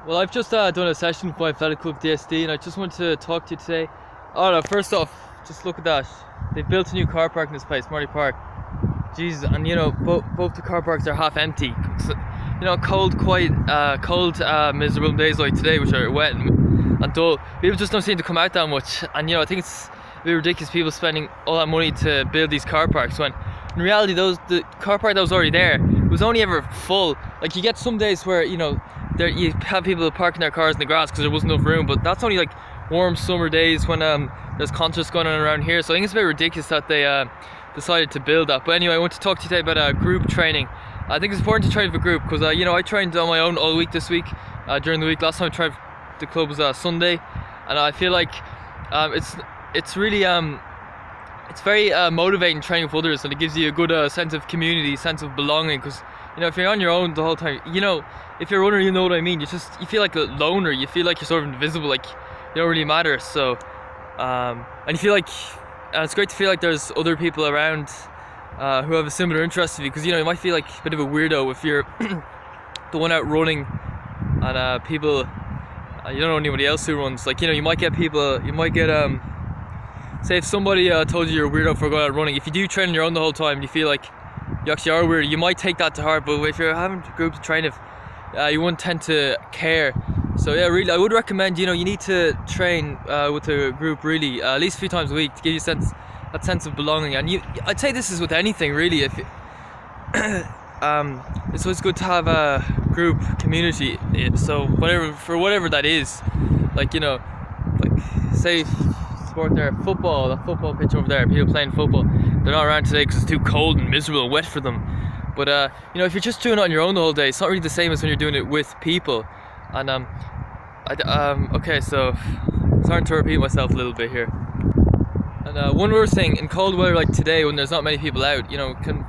Well, I've just done a session with my athletic club DSD, and I just wanted to talk to you today. Oh no, first off, just look at that. They've built a new car park in this place, Marty Park. Jesus, and you know, both the car parks are half empty. So, you know, cold, miserable days like today, which are wet and dull. People just don't seem to come out that much, and you know, I think it's a bit ridiculous people spending all that money to build these car parks when in reality the car park that was already there was only ever full. Like, you get some days where, you know, you have people parking their cars in the grass because there wasn't enough room, but that's only like warm summer days when there's concerts going on around here. So I think it's a bit ridiculous that they decided to build that. But anyway, I want to talk to you today about group training. I think it's important to train for group because you know, I trained on my own all week this week, during the week. Last time I tried the club was Sunday, and I feel like it's really it's very motivating training with others, and it gives you a good sense of community, sense of belonging. Because you know, if you're on your own the whole time, you know, if you're a runner, you know what I mean. You feel like a loner. You feel like you're sort of invisible, like you don't really matter. So, and you feel like it's great to feel like there's other people around who have a similar interest to you. Because you know, you might feel like a bit of a weirdo if you're the one out running, and people you don't know anybody else who runs. Like, you know, you might get say if somebody told you you're a weirdo for going out running. If you do train on your own the whole time, you feel like you actually are weird, you might take that to heart. But if you're having a group to train with, you wouldn't tend to care. So yeah, really, I would recommend, you know, you need to train with a group really at least a few times a week to give you that sense of belonging. And I'd say this is with anything really. If it's always good to have a group community. So whatever that is, like, you know, like say sport there, football, the football pitch over there, people playing football, they're not around today because it's too cold and miserable and wet for them. But you know, if you're just doing it on your own the whole day, it's not really the same as when you're doing it with people. And okay, so I'm starting to repeat myself a little bit here. And one more thing, in cold weather like today, when there's not many people out, you know, it can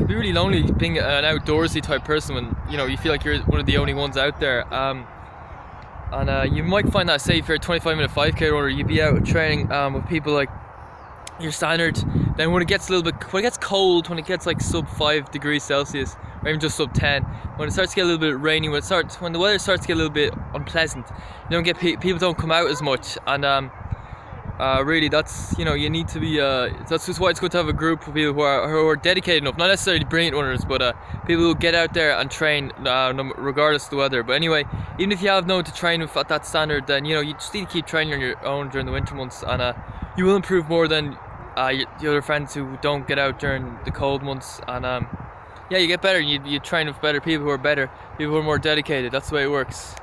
be really lonely being an outdoorsy type person when, you know, you feel like you're one of the only ones out there. And you might find that, say if you're a 25-minute 5k runner, you'd be out training with people like your standard. Then when it gets cold, when it gets like sub 5 degrees Celsius, or even just sub 10, when it starts to get a little bit rainy, when the weather starts to get a little bit unpleasant, you don't get people don't come out as much. And really, that's, you know, you need to be that's just why it's good to have a group of people who are dedicated enough, not necessarily brilliant runners, but people who get out there and train regardless of the weather. But anyway, even if you have no one to train with at that standard, then you know, you just need to keep training on your own during the winter months, and you will improve more than the other friends who don't get out during the cold months. And yeah, you get better. You train with better people who are better, people who are more dedicated. That's the way it works.